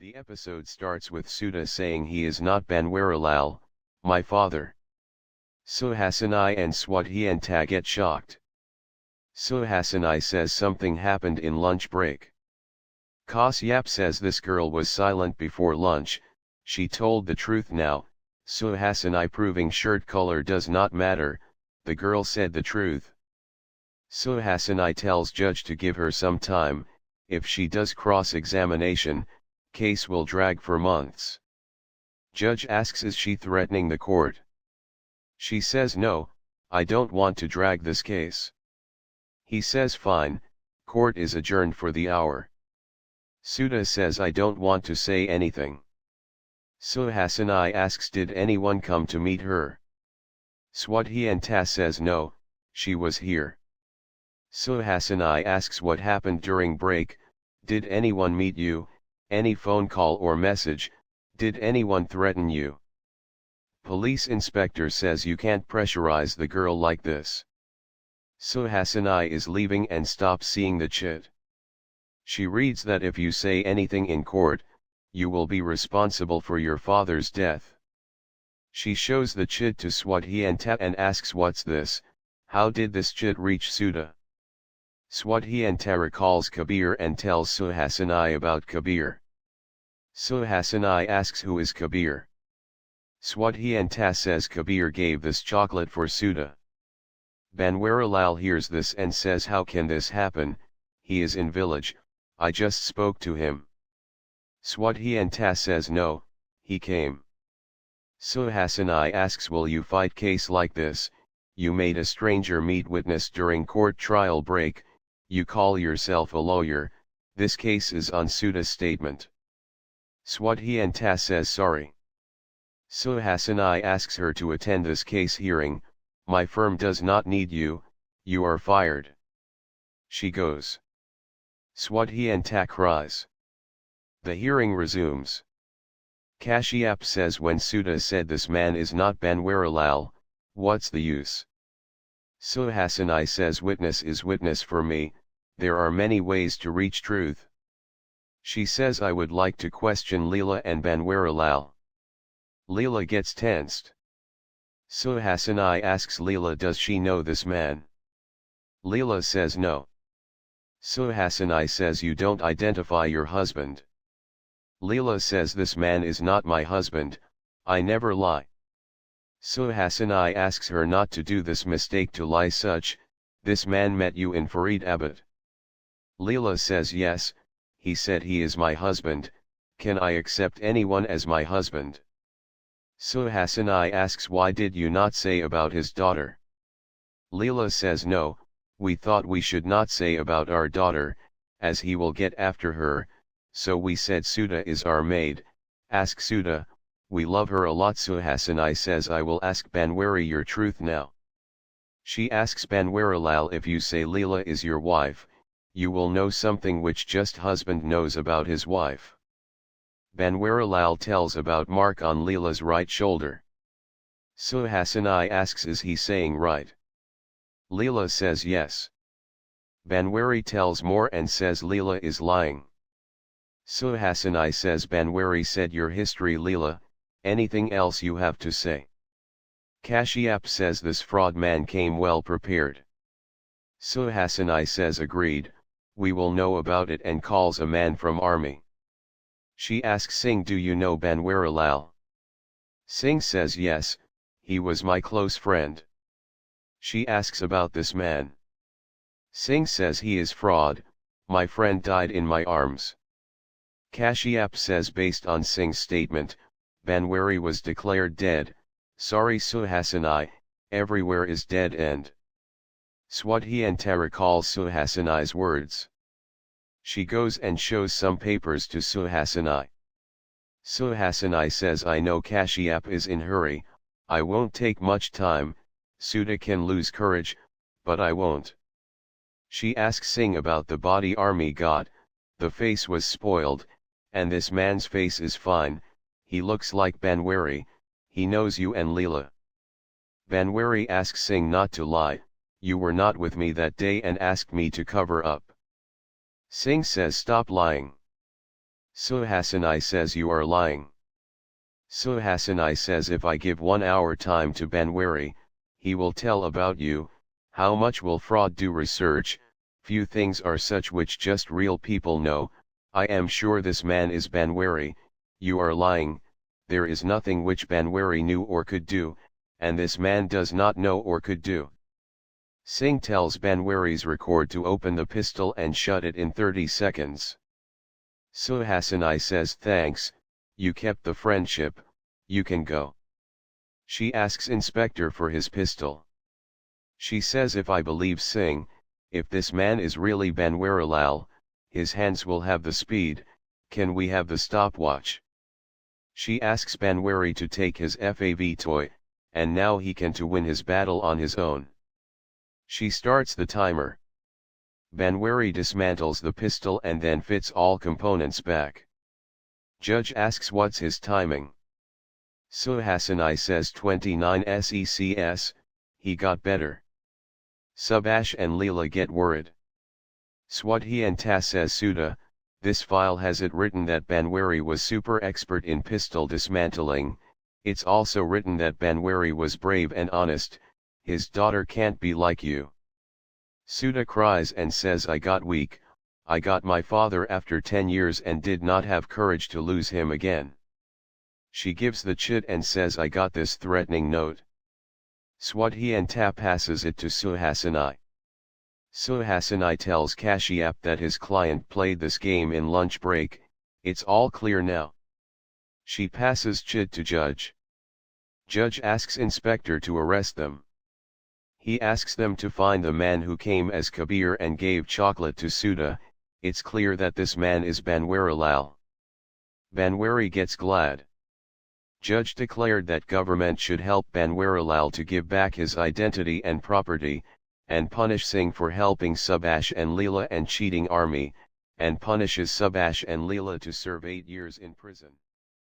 The episode starts with Sudha saying he is not Banwarilal, my father. Suhasini and Swadheenta get shocked. Suhasini says something happened in lunch break. Kahsyap says this girl was silent before lunch, she told the truth now. Suhasini proving shirt color does not matter, the girl said the truth. Suhasini tells judge to give her some time, if she does cross-examination, case will drag for months. Judge asks is she threatening the court? She says no, I don't want to drag this case. He says fine, court is adjourned for the hour. Sudha says I don't want to say anything. Suhasini asks did anyone come to meet her? Swadheenta says no, she was here. Suhasini asks what happened during break, did anyone meet you, any phone call or message, did anyone threaten you? Police inspector says you can't pressurize the girl like this. Suhasini is leaving and stops seeing the chit. She reads that if you say anything in court, you will be responsible for your father's death. She shows the chit to Swadheenta and asks what's this, how did this chit reach Sudha? Swadheenta recalls Kabir and tells Suhasini about Kabir. Suhasini asks who is Kabir. Swadheenta says Kabir gave this chocolate for Sudha. Banwarilal hears this and says how can this happen, he is in village, I just spoke to him. Swadheenta says no, he came. Suhasini asks will you fight case like this, you made a stranger meet witness during court trial break, you call yourself a lawyer, this case is on Sudha's statement. Swadheenta says sorry. Suhasini asks her to attend this case hearing, my firm does not need you, you are fired. She goes. Swadheenta cries. The hearing resumes. Kahsyap says when Sudha said this man is not Banwarilal, what's the use? Suhasini says witness is witness for me, there are many ways to reach truth. She says I would like to question Leela and Banwarilal. Leela gets tensed. Suhasini asks Leela does she know this man? Leela says no. Suhasini says you don't identify your husband. Leela says this man is not my husband, I never lie. Suhasini asks her not to do this mistake to lie such, this man met you in Faridabad. Leela says yes, he said he is my husband, can I accept anyone as my husband? Suhasini asks why did you not say about his daughter? Leela says no, we thought we should not say about our daughter, as he will get after her, so we said Sudha is our maid, ask Sudha, we love her a lot. Suhasini says I will ask Banwari your truth now. She asks Banwarilal if you say Leela is your wife, you will know something which just husband knows about his wife. Banwarilal tells about mark on Leela's right shoulder. Suhasini asks is he saying right? Leela says yes. Banwari tells more and says Leela is lying. Suhasini says Banwari said your history Leela, anything else you have to say? Kahsyap says this fraud man came well prepared. Suhasini says agreed, we will know about it and calls a man from army. She asks Singh do you know Banwarilal? Singh says yes, he was my close friend. She asks about this man. Singh says he is fraud, my friend died in my arms. Kahsyap says based on Singh's statement, Banwari was declared dead, sorry Suhasini, everywhere is dead end. Swadheenta recalls Suhasini's words. She goes and shows some papers to Suhasini. Suhasini says I know Kahsyap is in hurry, I won't take much time, Sudha can lose courage, but I won't. She asks Singh about the body army got, the face was spoiled, and this man's face is fine, he looks like Banwari, he knows you and Leela. Banwari asks Singh not to lie, you were not with me that day and asked me to cover up. Singh says stop lying. Suhasini says you are lying. Suhasini says if I give 1 hour time to Banwari, he will tell about you. How much will fraud do research? Few things are such which just real people know. I am sure this man is Banwari. You are lying. There is nothing which Banwari knew or could do, and this man does not know or could do. Singh tells Banwari's record to open the pistol and shut it in 30 seconds. Suhasini says thanks, you kept the friendship, you can go. She asks inspector for his pistol. She says if I believe Singh, if this man is really Banwarilal, his hands will have the speed, can we have the stopwatch? She asks Banwari to take his FAV toy, and now he can to win his battle on his own. She starts the timer. Banwari dismantles the pistol and then fits all components back. Judge asks what's his timing. Suhasini says 29 secs, he got better. Subhash and Leela get worried. Swadheenta says Sudha, this file has it written that Banwari was super expert in pistol dismantling, it's also written that Banwari was brave and honest, his daughter can't be like you. Sudha cries and says I got weak, I got my father after 10 years and did not have courage to lose him again. She gives the chit and says I got this threatening note. Swadheenta passes it to Suhasini. Suhasini tells Kahsyap that his client played this game in lunch break, it's all clear now. She passes chit to judge. Judge asks inspector to arrest them. He asks them to find the man who came as Kabir and gave chocolate to Sudha, it's clear that this man is Banwarilal. Banwari gets glad. Judge declared that government should help Banwarilal to give back his identity and property, and punish Singh for helping Subhash and Leela and cheating army, and punishes Subhash and Leela to serve 8 years in prison.